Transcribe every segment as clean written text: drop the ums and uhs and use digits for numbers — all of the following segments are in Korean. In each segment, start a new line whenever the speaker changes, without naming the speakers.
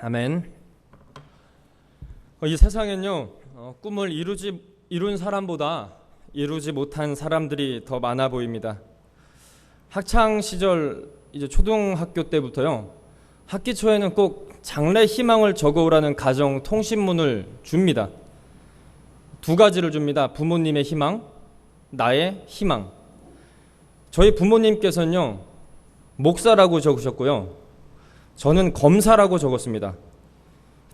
아멘. 이 세상엔요, 꿈을 이룬 사람보다 이루지 못한 사람들이 더 많아 보입니다. 학창 시절 이제 초등학교 때부터요, 학기 초에는 꼭 장래 희망을 적어오라는 가정 통신문을 줍니다. 두 가지를 줍니다. 부모님의 희망, 나의 희망. 저희 부모님께서는요, 목사라고 적으셨고요, 저는 검사라고 적었습니다.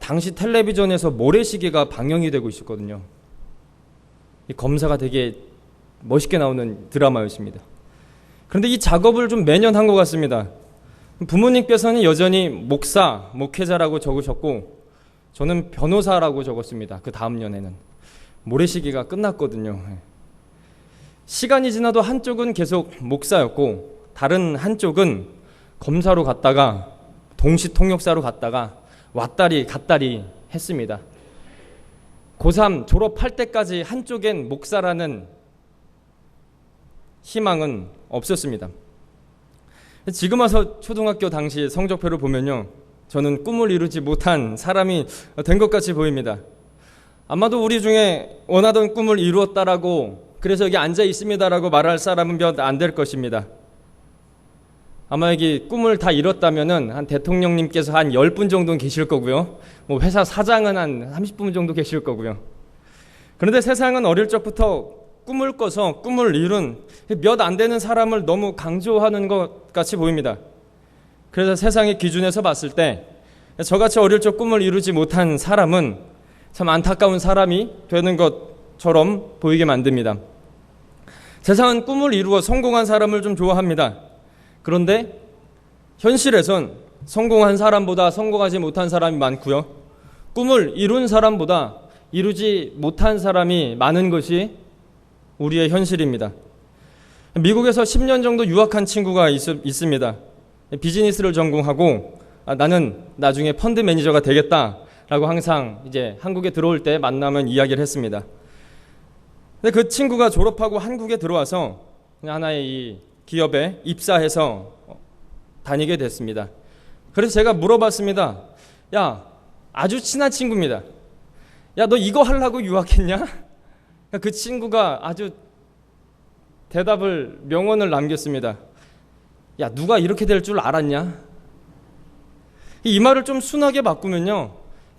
당시 텔레비전에서 모래시계가 방영이 되고 있었거든요. 이 검사가 되게 멋있게 나오는 드라마였습니다. 그런데 이 작업을 좀 매년 한 것 같습니다. 부모님께서는 여전히 목사, 목회자라고 적으셨고 저는 변호사라고 적었습니다. 그 다음 년에는 모래시계가 끝났거든요. 시간이 지나도 한쪽은 계속 목사였고 다른 한쪽은 검사로 갔다가 동시통역사로 갔다가 왔다리 갔다리 했습니다. 고3 졸업할 때까지 한쪽엔 목사라는 희망은 없었습니다. 지금 와서 초등학교 당시 성적표를 보면요, 저는 꿈을 이루지 못한 사람이 된 것 같이 보입니다. 아마도 우리 중에 원하던 꿈을 이루었다라고, 그래서 여기 앉아 있습니다라고 말할 사람은 몇 안 될 것입니다. 아마 여기 꿈을 다 이뤘다면은 한 대통령님께서 한 10분 정도는 계실 거고요. 뭐 회사 사장은 한 30분 정도 계실 거고요. 그런데 세상은 어릴 적부터 꿈을 꿔서 꿈을 이룬 몇 안 되는 사람을 너무 강조하는 것 같이 보입니다. 그래서 세상의 기준에서 봤을 때 저같이 어릴 적 꿈을 이루지 못한 사람은 참 안타까운 사람이 되는 것처럼 보이게 만듭니다. 세상은 꿈을 이루어 성공한 사람을 좀 좋아합니다. 그런데 현실에선 성공한 사람보다 성공하지 못한 사람이 많고요, 꿈을 이룬 사람보다 이루지 못한 사람이 많은 것이 우리의 현실입니다. 미국에서 10년 정도 유학한 친구가 있습니다. 비즈니스를 전공하고 나는 나중에 펀드 매니저가 되겠다라고 항상 이제 한국에 들어올 때 만나면 이야기를 했습니다. 근데 그 친구가 졸업하고 한국에 들어와서 하나의 이 기업에 입사해서 다니게 됐습니다. 그래서 제가 물어봤습니다. 야, 아주 친한 친구입니다. 야, 너 이거 하려고 유학했냐? 그 친구가 아주 대답을, 명언을 남겼습니다. 야, 누가 이렇게 될 줄 알았냐? 이 말을 좀 순하게 바꾸면요,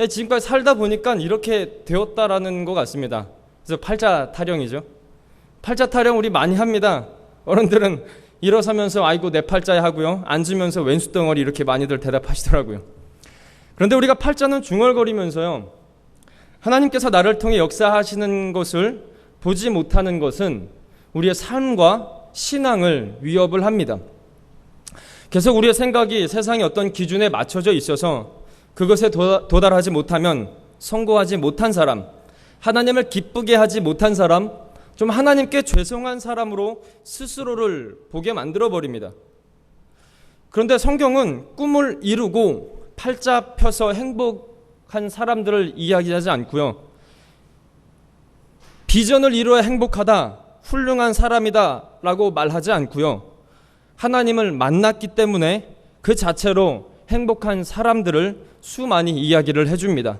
지금까지 살다 보니까 이렇게 되었다라는 것 같습니다. 그래서 팔자 타령이죠. 팔자 타령 우리 많이 합니다. 어른들은 일어서면서 아이고 내 팔자야 하고요, 앉으면서 왼수 덩어리 이렇게 많이들 대답하시더라고요. 그런데 우리가 팔자는 중얼거리면서요, 하나님께서 나를 통해 역사하시는 것을 보지 못하는 것은 우리의 삶과 신앙을 위협을 합니다. 계속 우리의 생각이 세상의 어떤 기준에 맞춰져 있어서 그것에 도달하지 못하면 성공하지 못한 사람, 하나님을 기쁘게 하지 못한 사람, 좀 하나님께 죄송한 사람으로 스스로를 보게 만들어버립니다. 그런데 성경은 꿈을 이루고 팔자 펴서 행복한 사람들을 이야기하지 않고요, 비전을 이루어야 행복하다, 훌륭한 사람이다 라고 말하지 않고요, 하나님을 만났기 때문에 그 자체로 행복한 사람들을 수많이 이야기를 해줍니다.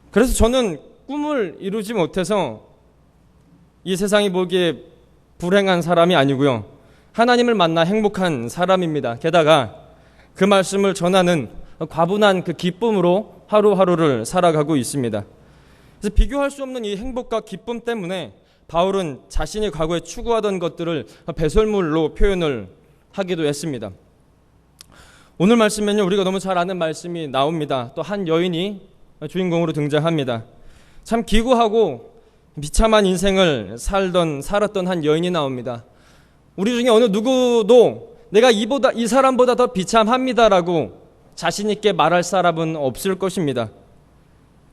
그래서 저는 꿈을 이루지 못해서 이 세상이 보기에 불행한 사람이 아니고요, 하나님을 만나 행복한 사람입니다. 게다가 그 말씀을 전하는 과분한 그 기쁨으로 하루하루를 살아가고 있습니다. 그래서 비교할 수 없는 이 행복과 기쁨 때문에 바울은 자신이 과거에 추구하던 것들을 배설물로 표현을 하기도 했습니다. 오늘 말씀에는요, 우리가 너무 잘 아는 말씀이 나옵니다. 또 한 여인이 주인공으로 등장합니다. 참 기구하고 비참한 인생을 살았던 한 여인이 나옵니다. 우리 중에 어느 누구도 내가 이 사람보다 더 비참합니다라고 자신 있게 말할 사람은 없을 것입니다.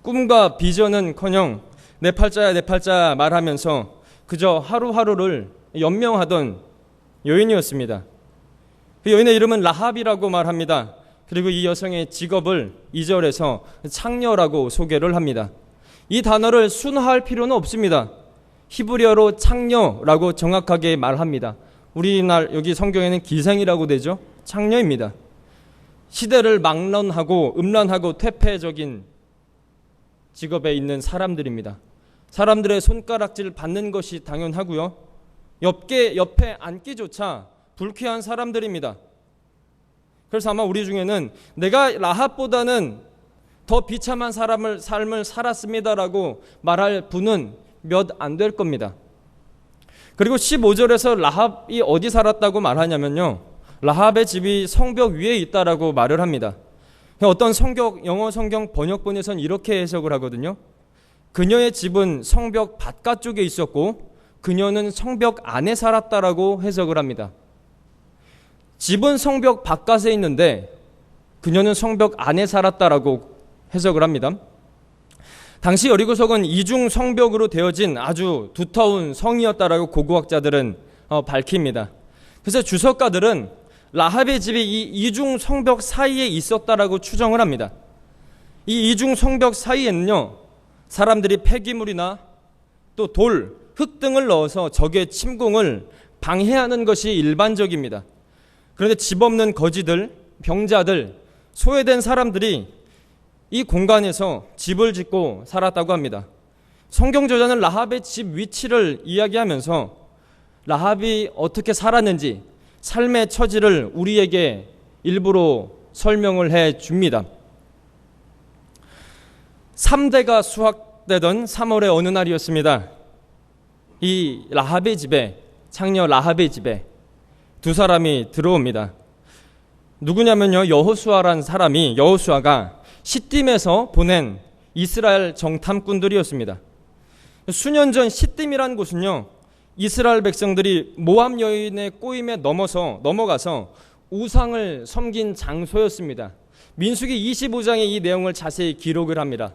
꿈과 비전은커녕 내 팔자야 내 팔자 말하면서 그저 하루하루를 연명하던 여인이었습니다. 그 여인의 이름은 라합이라고 말합니다. 그리고 이 여성의 직업을 2절에서 창녀라고 소개를 합니다. 이 단어를 순화할 필요는 없습니다. 히브리어로 창녀라고 정확하게 말합니다. 여기 성경에는 기생이라고 되죠. 창녀입니다. 시대를 막론하고 음란하고 퇴폐적인 직업에 있는 사람들입니다. 사람들의 손가락질 받는 것이 당연하고요. 옆에 앉기조차 불쾌한 사람들입니다. 그래서 아마 우리 중에는 내가 라합보다는 더 비참한 삶을 살았습니다라고 말할 분은 몇 안 될 겁니다. 그리고 15절에서 라합이 어디 살았다고 말하냐면요, 라합의 집이 성벽 위에 있다라고 말을 합니다. 어떤 영어 성경 번역본에서는 이렇게 해석을 하거든요. 그녀의 집은 성벽 바깥쪽에 있었고 그녀는 성벽 안에 살았다라고 해석을 합니다. 집은 성벽 바깥에 있는데 그녀는 성벽 안에 살았다라고 해석을 합니다. 당시 여리고성은 이중 성벽으로 되어진 아주 두터운 성이었다라고 고고학자들은 밝힙니다. 그래서 주석가들은 라합의 집이 이 이중 성벽 사이에 있었다라고 추정을 합니다. 이 이중 성벽 사이에는요, 사람들이 폐기물이나 또 돌, 흙 등을 넣어서 적의 침공을 방해하는 것이 일반적입니다. 그런데 집 없는 거지들, 병자들, 소외된 사람들이 이 공간에서 집을 짓고 살았다고 합니다. 성경 저자는 라합의 집 위치를 이야기하면서 라합이 어떻게 살았는지 삶의 처지를 우리에게 일부러 설명을 해 줍니다. 3대가 수확되던 3월의 어느 날이었습니다. 이 라합의 집에, 창녀 라합의 집에 두 사람이 들어옵니다. 누구냐면요, 여호수아란 사람이, 여호수아가 시딤에서 보낸 이스라엘 정탐꾼들이었습니다. 수년 전 시딤이란 곳은요, 이스라엘 백성들이 모압 여인의 꼬임에 넘어가서 우상을 섬긴 장소였습니다. 민수기 25장에 이 내용을 자세히 기록을 합니다.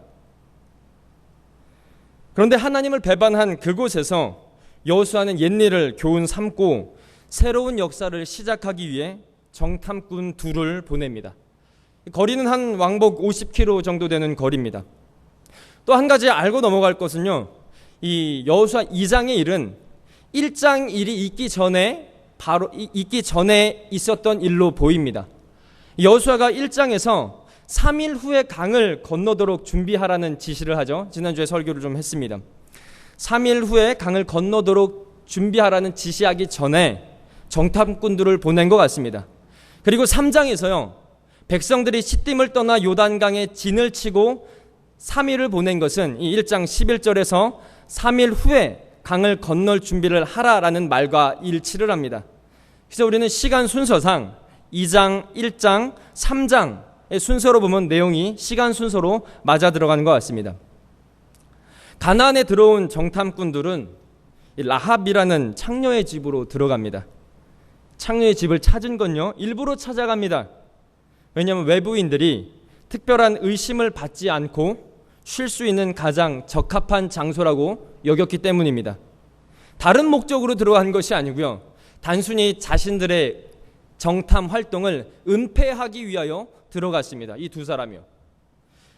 그런데 하나님을 배반한 그곳에서 여호수아는 옛일을 교훈 삼고 새로운 역사를 시작하기 위해 정탐꾼 둘을 보냅니다. 거리는 한 왕복 50km 정도 되는 거리입니다. 또 한 가지 알고 넘어갈 것은요, 이 여호수아 2장의 일은 1장 일이 있기 전에 있었던 일로 보입니다. 여호수아가 1장에서 3일 후에 강을 건너도록 준비하라는 지시를 하죠. 지난주에 설교를 좀 했습니다. 3일 후에 강을 건너도록 준비하라는 지시하기 전에 정탐꾼들을 보낸 것 같습니다. 그리고 3장에서요, 백성들이 시딤을 떠나 요단강에 진을 치고 3일을 보낸 것은 이 1장 11절에서 3일 후에 강을 건널 준비를 하라라는 말과 일치를 합니다. 그래서 우리는 시간 순서상 2장, 1장, 3장의 순서로 보면 내용이 시간 순서로 맞아 들어가는 것 같습니다. 가나안에 들어온 정탐꾼들은 라합이라는 창녀의 집으로 들어갑니다. 창녀의 집을 찾은 건요, 일부러 찾아갑니다. 왜냐하면 외부인들이 특별한 의심을 받지 않고 쉴 수 있는 가장 적합한 장소라고 여겼기 때문입니다. 다른 목적으로 들어간 것이 아니고요, 단순히 자신들의 정탐 활동을 은폐하기 위하여 들어갔습니다. 이 두 사람이요.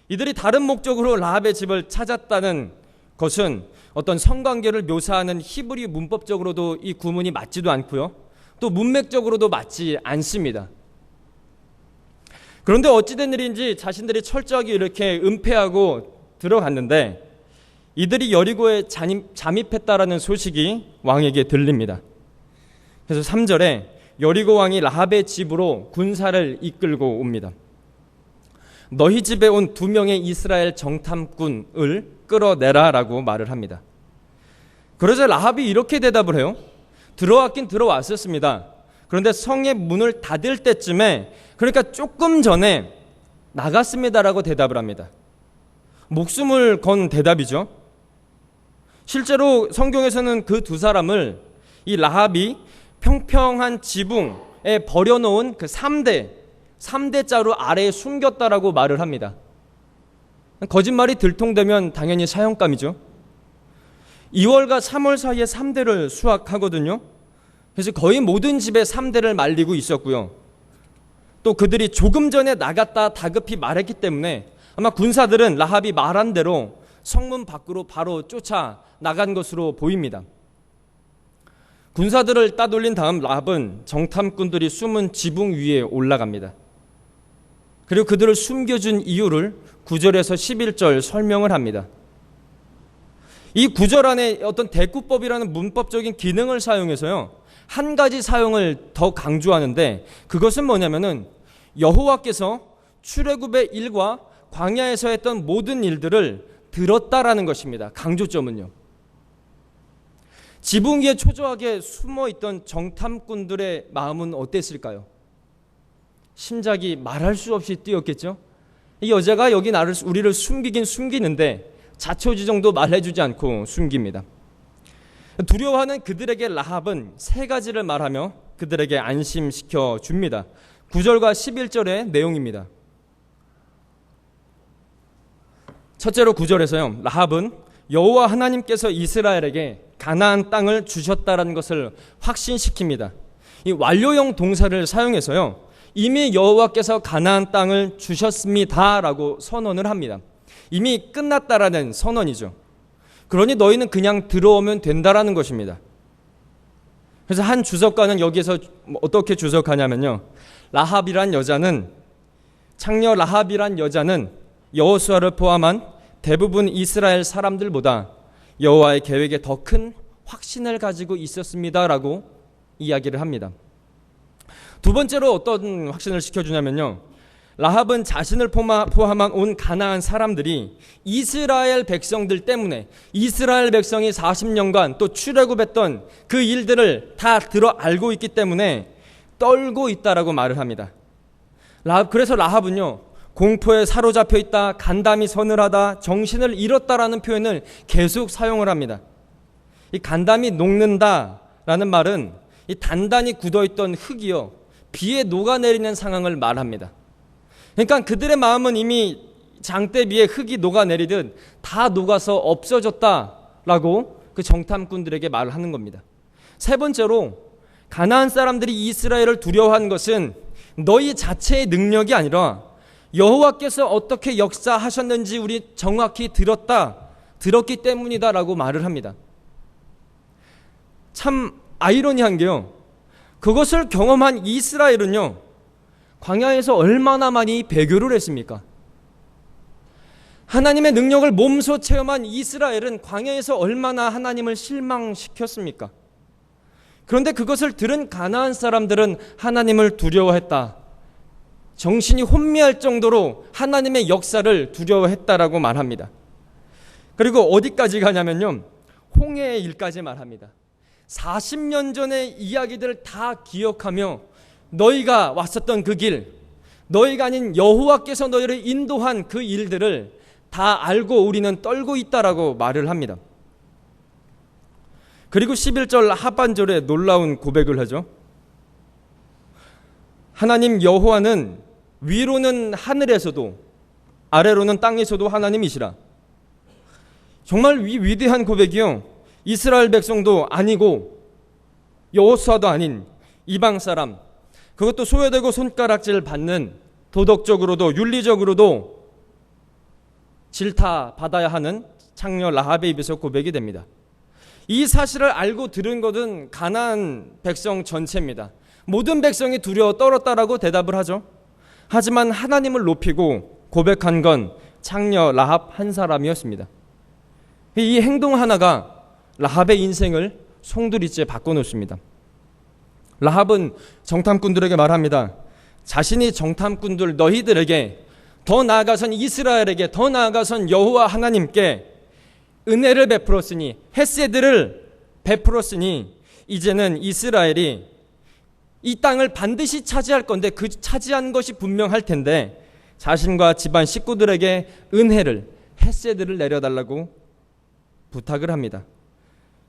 이들이 다른 목적으로 라합의 집을 찾았다는 것은 어떤 성관계를 묘사하는 히브리 문법적으로도 이 구문이 맞지도 않고요, 또 문맥적으로도 맞지 않습니다. 그런데 어찌된 일인지 자신들이 철저하게 이렇게 은폐하고 들어갔는데 이들이 여리고에 잠입했다라는 소식이 왕에게 들립니다. 그래서 3절에 여리고 왕이 라합의 집으로 군사를 이끌고 옵니다. 너희 집에 온 2명의 이스라엘 정탐꾼을 끌어내라라고 말을 합니다. 그러자 라합이 이렇게 대답을 해요. 들어왔긴 들어왔었습니다. 그런데 성의 문을 닫을 때쯤에, 그러니까 조금 전에 나갔습니다라고 대답을 합니다. 목숨을 건 대답이죠. 실제로 성경에서는 그 두 사람을 이 라합이 평평한 지붕에 버려놓은 그 3대 자루 아래에 숨겼다라고 말을 합니다. 거짓말이 들통되면 당연히 사형감이죠. 2월과 3월 사이에 3대를 수확하거든요. 그래서 거의 모든 집에 3대를 말리고 있었고요. 또 그들이 조금 전에 나갔다 다급히 말했기 때문에 아마 군사들은 라합이 말한 대로 성문 밖으로 바로 쫓아 나간 것으로 보입니다. 군사들을 따돌린 다음 라합은 정탐꾼들이 숨은 지붕 위에 올라갑니다. 그리고 그들을 숨겨준 이유를 9절에서 11절 설명을 합니다. 이 9절 안에 어떤 대꾸법이라는 문법적인 기능을 사용해서요, 한 가지 사용을 더 강조하는데, 그것은 뭐냐면은 여호와께서 출애굽의 일과 광야에서 했던 모든 일들을 들었다라는 것입니다. 강조점은요. 지붕 위에 초조하게 숨어있던 정탐꾼들의 마음은 어땠을까요? 심장이 말할 수 없이 뛰었겠죠. 이 여자가 여기 우리를 숨기긴 숨기는데 자초지종도 말해주지 않고 숨깁니다. 두려워하는 그들에게 라합은 세 가지를 말하며 그들에게 안심시켜 줍니다. 9절과 11절의 내용입니다. 첫째로 9절에서요, 라합은 여호와 하나님께서 이스라엘에게 가나안 땅을 주셨다라는 것을 확신시킵니다. 이 완료형 동사를 사용해서요, 이미 여호와께서 가나안 땅을 주셨습니다라고 선언을 합니다. 이미 끝났다라는 선언이죠. 그러니 너희는 그냥 들어오면 된다라는 것입니다. 그래서 한 주석가는 여기에서 어떻게 주석하냐면요, 라합이란 여자는, 창녀 라합이란 여자는 여호수아를 포함한 대부분 이스라엘 사람들보다 여호와의 계획에 더 큰 확신을 가지고 있었습니다라고 이야기를 합니다. 두 번째로 어떤 확신을 시켜주냐면요, 라합은 자신을 포함한 온 가나안 사람들이 이스라엘 백성들 때문에, 이스라엘 백성이 40년간 또 출애굽했던 그 일들을 다 알고 있기 때문에 떨고 있다라고 말을 합니다. 그래서 라합은요, 공포에 사로잡혀 있다, 간담이 서늘하다, 정신을 잃었다라는 표현을 계속 사용을 합니다. 이 간담이 녹는다라는 말은 이 단단히 굳어있던 흙이요, 비에 녹아내리는 상황을 말합니다. 그러니까 그들의 마음은 이미 장대 위에 흙이 녹아내리듯 다 녹아서 없어졌다라고 그 정탐꾼들에게 말을 하는 겁니다. 세 번째로, 가나안 사람들이 이스라엘을 두려워한 것은 너희 자체의 능력이 아니라 여호와께서 어떻게 역사하셨는지 우리 정확히 들었기 때문이다라고 말을 합니다. 참 아이러니한 게요, 그것을 경험한 이스라엘은요, 광야에서 얼마나 많이 배교를 했습니까? 하나님의 능력을 몸소 체험한 이스라엘은 광야에서 얼마나 하나님을 실망시켰습니까? 그런데 그것을 들은 가나안 사람들은 하나님을 두려워했다, 정신이 혼미할 정도로 하나님의 역사를 두려워했다라고 말합니다. 그리고 어디까지 가냐면요, 홍해의 일까지 말합니다. 40년 전의 이야기들을 다 기억하며 너희가 왔었던 그 길, 너희가 아닌 여호와께서 너희를 인도한 그 일들을 다 알고 우리는 떨고 있다라고 말을 합니다. 그리고 11절 하반절에 놀라운 고백을 하죠. 하나님 여호와는 위로는 하늘에서도 아래로는 땅에서도 하나님이시라. 정말 위대한 고백이요, 이스라엘 백성도 아니고 여호수아도 아닌 이방 사람, 그것도 소외되고 손가락질 받는, 도덕적으로도 윤리적으로도 질타받아야 하는 창녀 라합의 입에서 고백이 됩니다. 이 사실을 알고 들은 것은 가나안 백성 전체입니다. 모든 백성이 두려워 떨었다라고 대답을 하죠. 하지만 하나님을 높이고 고백한 건 창녀 라합 한 사람이었습니다. 이 행동 하나가 라합의 인생을 송두리째 바꿔놓습니다. 라합은 정탐꾼들에게 말합니다. 자신이 정탐꾼들 너희들에게, 더 나아가선 이스라엘에게, 더 나아가선 여호와 하나님께 은혜를 베풀었으니, 헤세드를 베풀었으니 이제는 이스라엘이 이 땅을 반드시 차지할 건데, 그 차지한 것이 분명할 텐데 자신과 집안 식구들에게 은혜를, 헤세드를 내려달라고 부탁을 합니다.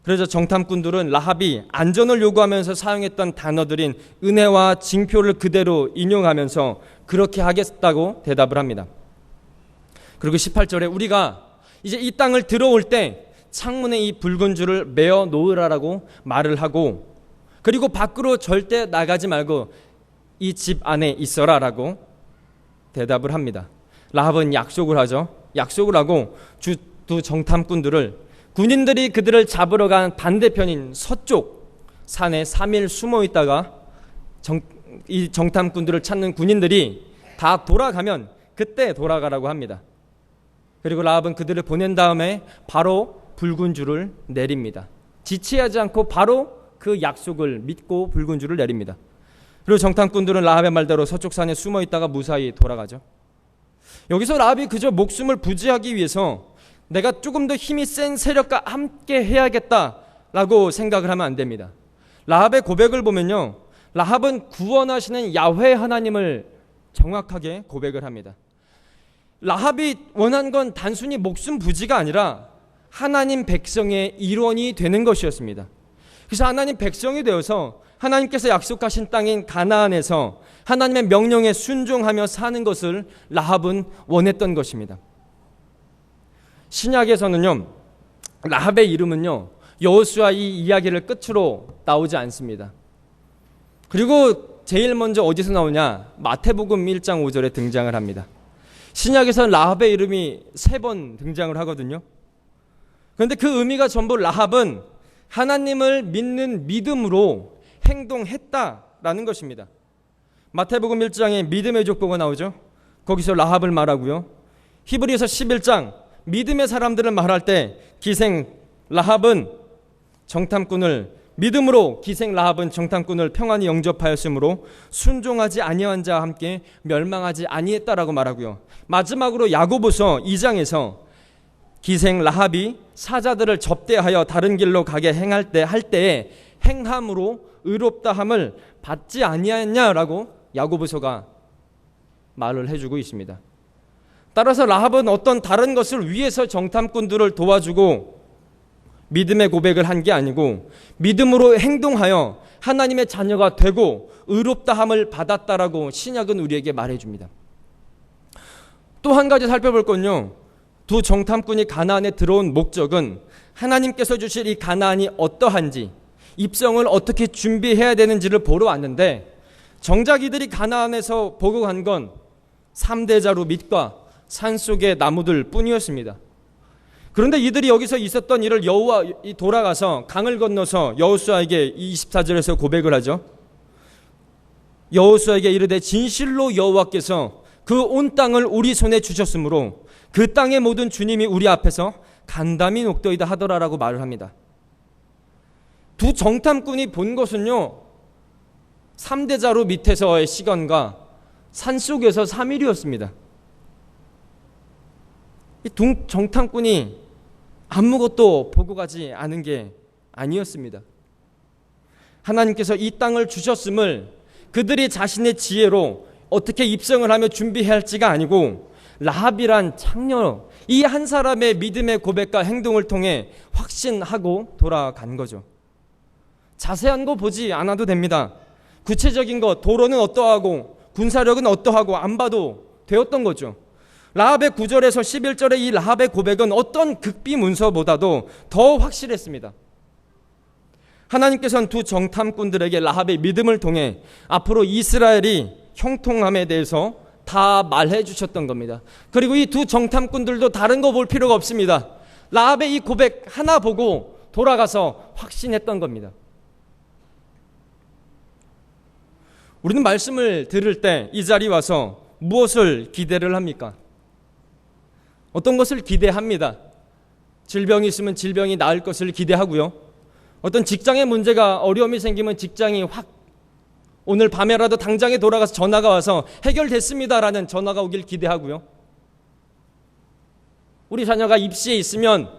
그래서 정탐꾼들은 라합이 안전을 요구하면서 사용했던 단어들인 은혜와 징표를 그대로 인용하면서 그렇게 하겠다고 대답을 합니다. 그리고 18절에 우리가 이제 이 땅을 들어올 때 창문에 이 붉은 줄을 메어 놓으라라고 말을 하고, 그리고 밖으로 절대 나가지 말고 이 집 안에 있어라라고 대답을 합니다. 라합은 약속을 하죠. 약속을 하고 두 정탐꾼들을, 군인들이 그들을 잡으러 간 반대편인 서쪽 산에 3일 숨어 있다가 이 정탐꾼들을 찾는 군인들이 다 돌아가면 그때 돌아가라고 합니다. 그리고 라합은 그들을 보낸 다음에 바로 붉은 줄을 내립니다. 지체하지 않고 바로 그 약속을 믿고 붉은 줄을 내립니다. 그리고 정탐꾼들은 라합의 말대로 서쪽 산에 숨어 있다가 무사히 돌아가죠. 여기서 라합이 그저 목숨을 부지하기 위해서 내가 조금 더 힘이 센 세력과 함께 해야겠다라고 생각을 하면 안 됩니다. 라합의 고백을 보면요, 라합은 구원하시는 야훼 하나님을 정확하게 고백을 합니다. 라합이 원한 건 단순히 목숨 부지가 아니라 하나님 백성의 일원이 되는 것이었습니다. 그래서 하나님 백성이 되어서 하나님께서 약속하신 땅인 가나안에서 하나님의 명령에 순종하며 사는 것을 라합은 원했던 것입니다. 신약에서는요, 라합의 이름은요, 여호수아 이 이야기를 끝으로 나오지 않습니다. 그리고 제일 먼저 어디서 나오냐? 마태복음 1장 5절에 등장을 합니다. 신약에서는 라합의 이름이 3번 등장을 하거든요. 그런데 그 의미가 전부 라합은 하나님을 믿는 믿음으로 행동했다라는 것입니다. 마태복음 1장에 믿음의 족보가 나오죠. 거기서 라합을 말하고요. 히브리서 11장 믿음의 사람들을 말할 때 기생 라합은 정탐꾼을 믿음으로 기생 라합은 정탐꾼을 평안히 영접하였으므로 순종하지 아니한 자와 함께 멸망하지 아니했다라고 말하고요. 마지막으로 야고보서 2장에서 기생 라합이 사자들을 접대하여 다른 길로 가게 할 때에 행함으로 의롭다함을 받지 아니하였냐라고 야고보서가 말을 해주고 있습니다. 따라서 라합은 어떤 다른 것을 위해서 정탐꾼들을 도와주고 믿음의 고백을 한 게 아니고 믿음으로 행동하여 하나님의 자녀가 되고 의롭다함을 받았다라고 신약은 우리에게 말해줍니다. 또 한 가지 살펴볼 건요, 두 정탐꾼이 가나안에 들어온 목적은 하나님께서 주실 이 가나안이 어떠한지, 입성을 어떻게 준비해야 되는지를 보러 왔는데, 정작 이들이 가나안에서 보고 간 건 3대자루 밑과 산속의 나무들 뿐이었습니다. 그런데 이들이 여기서 있었던 일을 돌아가서 강을 건너서 여호수아에게 24절에서 고백을 하죠. 여호수아에게 이르되 진실로 여호와께서 그 온 땅을 우리 손에 주셨으므로 그 땅의 모든 주님이 우리 앞에서 간담이 녹더이다 하더라라고 말을 합니다. 두 정탐꾼이 본 것은요, 3대자루 밑에서의 시간과 산속에서 3일이었습니다. 이 두 정탐꾼이 아무것도 보고 가지 않은 게 아니었습니다. 하나님께서 이 땅을 주셨음을 그들이 자신의 지혜로 어떻게 입성을 하며 준비해야 할지가 아니고 라합이란 창녀, 이 한 사람의 믿음의 고백과 행동을 통해 확신하고 돌아간 거죠. 자세한 거 보지 않아도 됩니다. 구체적인 것, 도로는 어떠하고 군사력은 어떠하고 안 봐도 되었던 거죠. 라합의 9절에서 11절의 이 라합의 고백은 어떤 극비 문서보다도 더 확실했습니다. 하나님께서는 두 정탐꾼들에게 라합의 믿음을 통해 앞으로 이스라엘이 형통함에 대해서 다 말해 주셨던 겁니다. 그리고 이 두 정탐꾼들도 다른 거 볼 필요가 없습니다. 라합의 이 고백 하나 보고 돌아가서 확신했던 겁니다. 우리는 말씀을 들을 때 이 자리에 와서 무엇을 기대를 합니까? 어떤 것을 기대합니다. 질병이 있으면 질병이 나을 것을 기대하고요. 어떤 직장의 문제가 어려움이 생기면 직장이 확 오늘 밤에라도 당장에 돌아가서 전화가 와서 해결됐습니다라는 전화가 오길 기대하고요. 우리 자녀가 입시에 있으면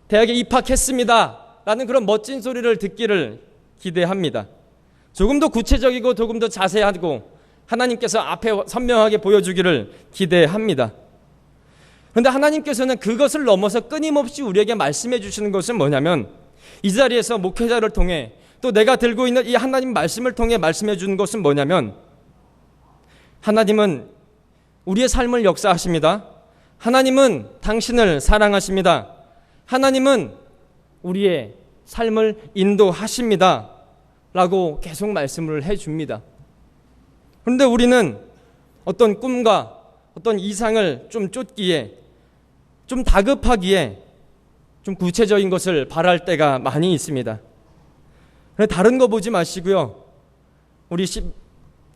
대학에 입학했습니다라는 그런 멋진 소리를 듣기를 기대합니다. 조금 더 구체적이고 조금 더 자세하고 하나님께서 앞에 선명하게 보여주기를 기대합니다. 그런데 하나님께서는 그것을 넘어서 끊임없이 우리에게 말씀해 주시는 것은 뭐냐면, 이 자리에서 목회자를 통해 또 내가 들고 있는 이 하나님 말씀을 통해 말씀해 주는 것은 뭐냐면, 하나님은 우리의 삶을 역사하십니다. 하나님은 당신을 사랑하십니다. 하나님은 우리의 삶을 인도하십니다 라고 계속 말씀을 해줍니다. 그런데 우리는 어떤 꿈과 어떤 이상을 좀 쫓기에, 좀 다급하기에 좀 구체적인 것을 바랄 때가 많이 있습니다. 다른 거 보지 마시고요, 우리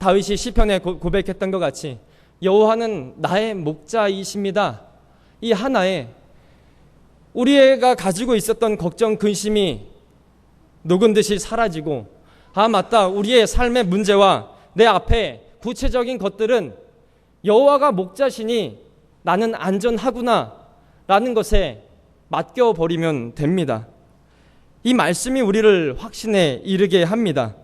다윗이 시편에 고백했던 것 같이 여호와는 나의 목자이십니다. 이 하나에 우리가 가지고 있었던 걱정, 근심이 녹은 듯이 사라지고, 아 맞다, 우리의 삶의 문제와 내 앞에 구체적인 것들은 여호와가 목자시니 나는 안전하구나 라는 것에 맡겨버리면 됩니다. 이 말씀이 우리를 확신에 이르게 합니다.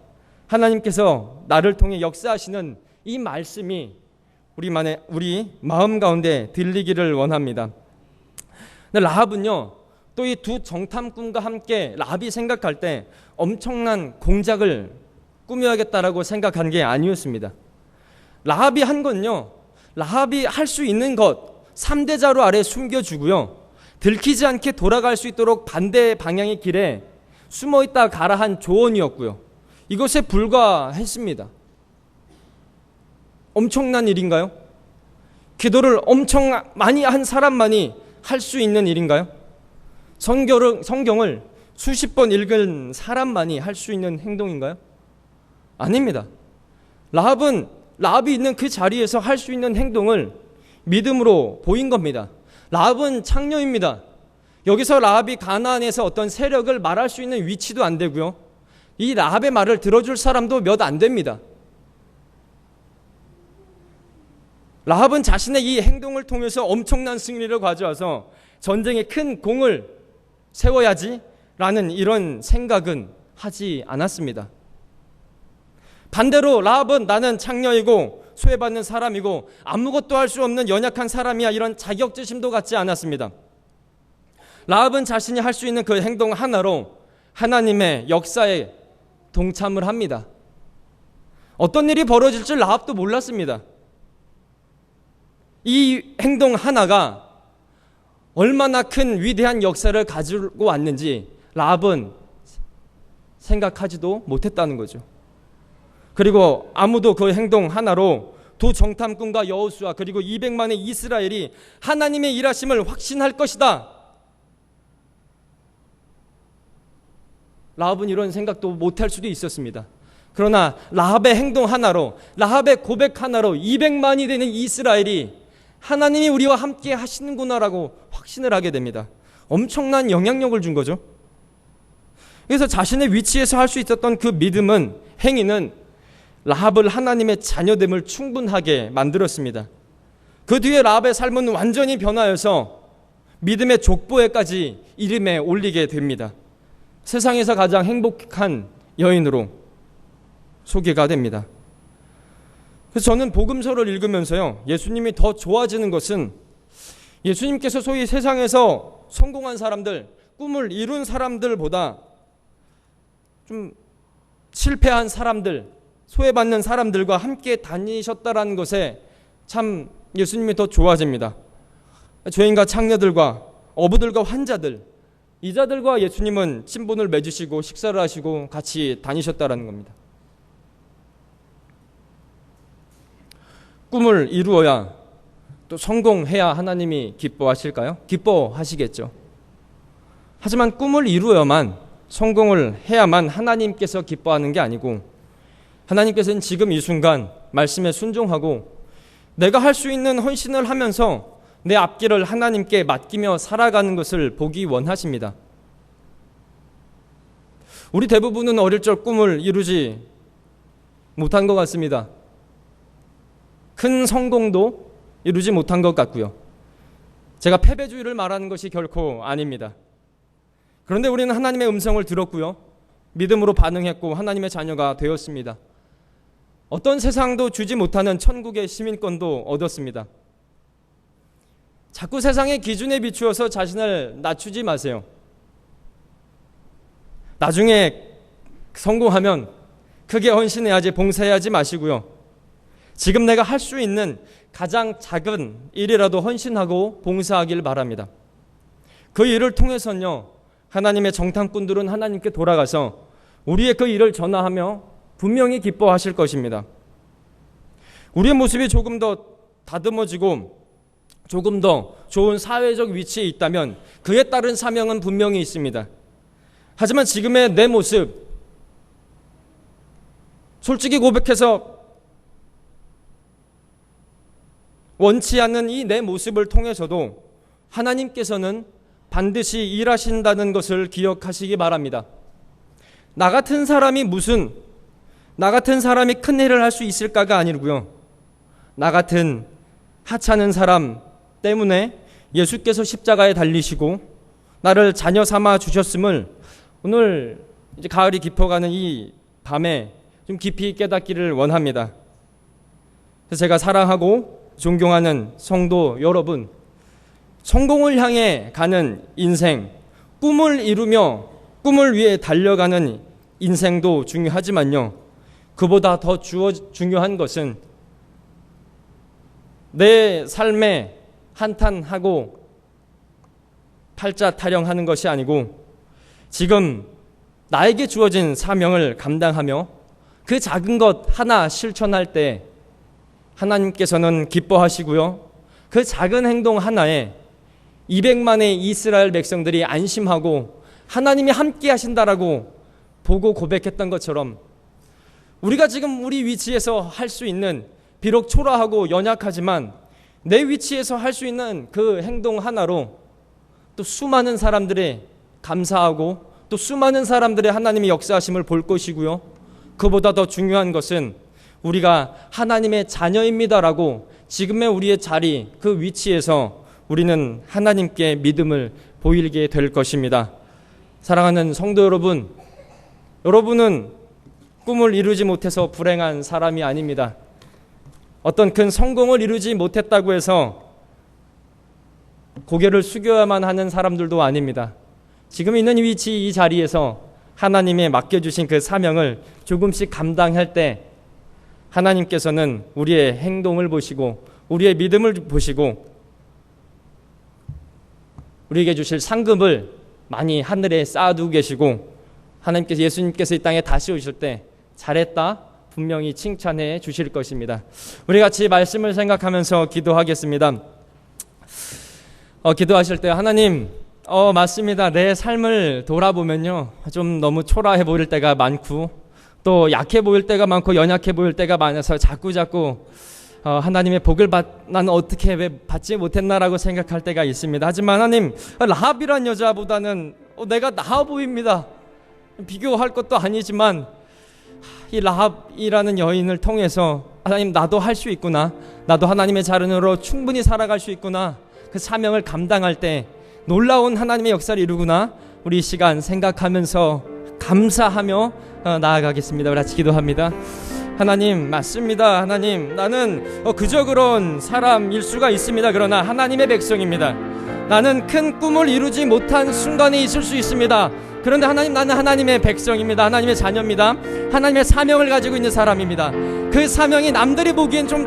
하나님께서 나를 통해 역사하시는 이 말씀이 우리 마음 가운데 들리기를 원합니다. 근데 라합은요, 또 이 두 정탐꾼과 함께 라합이 생각할 때 엄청난 공작을 꾸며야겠다라고 생각한 게 아니었습니다. 라합이 한 건요, 라합이 할 수 있는 것 3대자루 아래 숨겨주고요, 들키지 않게 돌아갈 수 있도록 반대 방향의 길에 숨어있다 가라 한 조언이었고요. 이것에 불과했습니다. 엄청난 일인가요? 기도를 엄청 많이 한 사람만이 할 수 있는 일인가요? 성경을 수십 번 읽은 사람만이 할 수 있는 행동인가요? 아닙니다. 라합이 있는 그 자리에서 할 수 있는 행동을 믿음으로 보인 겁니다. 라합은 창녀입니다. 여기서 라합이 가나안에서 어떤 세력을 말할 수 있는 위치도 안 되고요, 이 라합의 말을 들어줄 사람도 몇 안 됩니다. 라합은 자신의 이 행동을 통해서 엄청난 승리를 가져와서 전쟁에 큰 공을 세워야지 라는 이런 생각은 하지 않았습니다. 반대로 라합은 나는 창녀이고 소외받는 사람이고 아무것도 할 수 없는 연약한 사람이야, 이런 자격지심도 갖지 않았습니다. 라합은 자신이 할 수 있는 그 행동 하나로 하나님의 역사에 동참을 합니다. 어떤 일이 벌어질지 라합도 몰랐습니다. 이 행동 하나가 얼마나 큰 위대한 역사를 가지고 왔는지 라합은 생각하지도 못했다는 거죠. 그리고 아무도 그 행동 하나로 두 정탐꾼과 여호수아 그리고 200만의 이스라엘이 하나님의 일하심을 확신할 것이다, 라합은 이런 생각도 못할 수도 있었습니다. 그러나 라합의 행동 하나로, 라합의 고백 하나로 200만이 되는 이스라엘이 하나님이 우리와 함께 하시는구나라고 확신을 하게 됩니다. 엄청난 영향력을 준 거죠. 그래서 자신의 위치에서 할 수 있었던 그 믿음은, 행위는 라합을 하나님의 자녀됨을 충분하게 만들었습니다. 그 뒤에 라합의 삶은 완전히 변하여서 믿음의 족보에까지 이름에 올리게 됩니다. 세상에서 가장 행복한 여인으로 소개가 됩니다. 그래서 저는 복음서를 읽으면서요, 예수님이 더 좋아지는 것은 예수님께서 소위 세상에서 성공한 사람들, 꿈을 이룬 사람들보다 좀 실패한 사람들, 소외받는 사람들과 함께 다니셨다라는 것에 참 예수님이 더 좋아집니다. 죄인과 창녀들과 어부들과 환자들, 이자들과 예수님은 친분을 맺으시고 식사를 하시고 같이 다니셨다라는 겁니다. 꿈을 이루어야, 또 성공해야 하나님이 기뻐하실까요? 기뻐하시겠죠. 하지만 꿈을 이루어야만, 성공을 해야만 하나님께서 기뻐하는 게 아니고, 하나님께서는 지금 이 순간 말씀에 순종하고 내가 할 수 있는 헌신을 하면서 내 앞길을 하나님께 맡기며 살아가는 것을 보기 원하십니다. 우리 대부분은 어릴 적 꿈을 이루지 못한 것 같습니다. 큰 성공도 이루지 못한 것 같고요. 제가 패배주의를 말하는 것이 결코 아닙니다. 그런데 우리는 하나님의 음성을 들었고요, 믿음으로 반응했고 하나님의 자녀가 되었습니다. 어떤 세상도 주지 못하는 천국의 시민권도 얻었습니다. 자꾸 세상의 기준에 비추어서 자신을 낮추지 마세요. 나중에 성공하면 크게 헌신해야지, 봉사해야지 마시고요, 지금 내가 할 수 있는 가장 작은 일이라도 헌신하고 봉사하길 바랍니다. 그 일을 통해서는요, 하나님의 정탐꾼들은 하나님께 돌아가서 우리의 그 일을 전하하며 분명히 기뻐하실 것입니다. 우리의 모습이 조금 더 다듬어지고 조금 더 좋은 사회적 위치에 있다면 그에 따른 사명은 분명히 있습니다. 하지만 지금의 내 모습, 솔직히 고백해서 원치 않는 이 내 모습을 통해서도 하나님께서는 반드시 일하신다는 것을 기억하시기 바랍니다. 나 같은 사람이 큰 일을 할 수 있을까가 아니고요. 나 같은 하찮은 사람 때문에 예수께서 십자가에 달리시고 나를 자녀 삼아 주셨음을 오늘 이제 가을이 깊어가는 이 밤에 좀 깊이 깨닫기를 원합니다. 그래서 제가 사랑하고 존경하는 성도 여러분, 성공을 향해 가는 인생, 꿈을 이루며 꿈을 위해 달려가는 인생도 중요하지만요, 그보다 더 중요한 것은 내 삶에 한탄하고 팔자 타령하는 것이 아니고 지금 나에게 주어진 사명을 감당하며 그 작은 것 하나 실천할 때 하나님께서는 기뻐하시고요, 그 작은 행동 하나에 200만의 이스라엘 백성들이 안심하고 하나님이 함께 하신다라고 보고 고백했던 것처럼 우리가 지금 우리 위치에서 할 수 있는, 비록 초라하고 연약하지만 내 위치에서 할 수 있는 그 행동 하나로 또 수많은 사람들의 감사하고 또 수많은 사람들의 하나님의 역사하심을 볼 것이고요, 그보다 더 중요한 것은 우리가 하나님의 자녀입니다라고 지금의 우리의 자리, 그 위치에서 우리는 하나님께 믿음을 보이게 될 것입니다. 사랑하는 성도 여러분, 여러분은 꿈을 이루지 못해서 불행한 사람이 아닙니다. 어떤 큰 성공을 이루지 못했다고 해서 고개를 숙여야만 하는 사람들도 아닙니다. 지금 있는 위치, 이 자리에서 하나님의 맡겨주신 그 사명을 조금씩 감당할 때 하나님께서는 우리의 행동을 보시고 우리의 믿음을 보시고 우리에게 주실 상급을 많이 하늘에 쌓아두고 계시고, 하나님께서, 예수님께서 이 땅에 다시 오실 때 잘했다 분명히 칭찬해 주실 것입니다. 우리 같이 말씀을 생각하면서 기도하겠습니다. 기도하실 때 하나님, 맞습니다. 내 삶을 돌아보면요, 좀 너무 초라해 보일 때가 많고 또 약해 보일 때가 많고 연약해 보일 때가 많아서 자꾸 하나님의 복을 나는 어떻게 왜 받지 못했나라고 생각할 때가 있습니다. 하지만 하나님, 라합이란 여자보다는 내가 나아 보입니다. 비교할 것도 아니지만 이 라합이라는 여인을 통해서 하나님, 나도 할 수 있구나, 나도 하나님의 자녀로 충분히 살아갈 수 있구나, 그 사명을 감당할 때 놀라운 하나님의 역사를 이루구나, 우리 이 시간 생각하면서 감사하며 나아가겠습니다. 우리 같이 기도합니다. 하나님, 맞습니다. 하나님, 나는 그저 그런 사람일 수가 있습니다. 그러나 하나님의 백성입니다. 나는 큰 꿈을 이루지 못한 순간이 있을 수 있습니다. 그런데 하나님, 나는 하나님의 백성입니다. 하나님의 자녀입니다. 하나님의 사명을 가지고 있는 사람입니다. 그 사명이 남들이 보기엔 좀